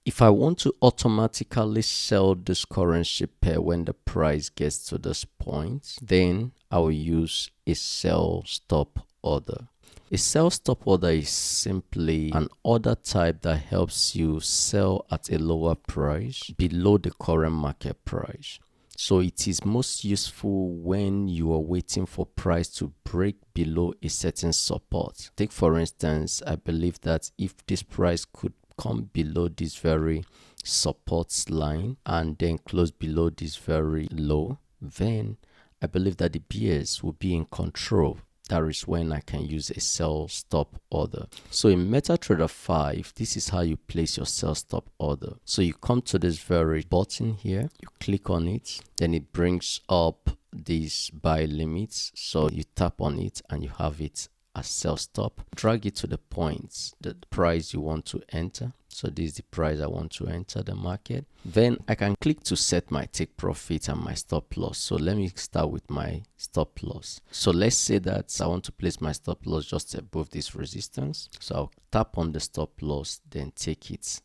if I want to automatically sell this currency pair when the price gets to this point, then I will use a sell stop order. A sell stop order is simply an order type that helps you sell at a lower price below the current market price. So it is most useful when you are waiting for price to break below a certain support. Take for instance, I believe that if this price could come below this very support line and then close below this very low, then I believe that the bears will be in control. That is when I can use a sell stop order. So in Metatrader 5, this is how you place your sell stop order. So you come to this very button here, you click on it, then it brings up these buy limits. So you tap on it and you have it as sell stop. Drag it to the points, the price you want to enter. So this is the price I want to enter the market. Then I can click to set my take profit and my stop loss. So let me start with my stop loss. So let's say that I want to place my stop loss just above this resistance. So I'll tap on the stop loss, then take it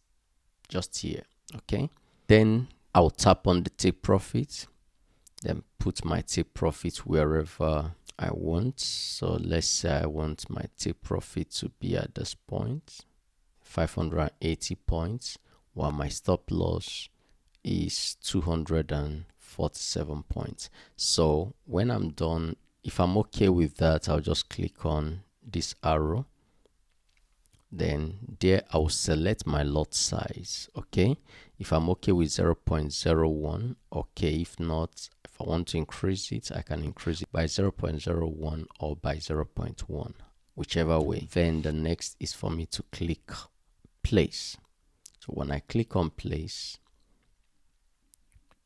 just here. Okay. Then I'll tap on the take profit, then put my take profit wherever I want. So let's say I want my take profit to be at this point, 580 points, while my stop loss is 247 points. So when I'm done, if I'm okay with that, I'll just click on this arrow. Then there I'll select my lot size. Okay, if I'm okay with 0.01, okay. If not, if I want to increase it, I can increase it by 0.01 or by 0.1, whichever way. Then the next is for me to click place. So when I click on place,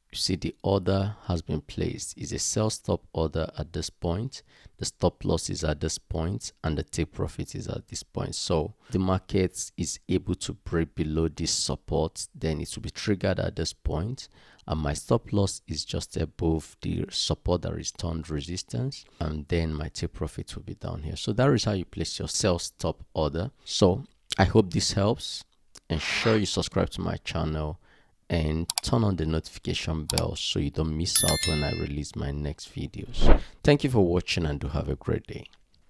you see the order has been placed. It's a sell stop order at this point, the stop loss is at this point, and the take profit is at this point. So the market is able to break below this support, then it will be triggered at this point, and my stop loss is just above the support that is turned resistance, and then my take profit will be down here. So that is how you place your sell stop order. So I hope this helps. Ensure you subscribe to my channel and turn on the notification bell so you don't miss out when I release my next videos. Thank you for watching and do have a great day.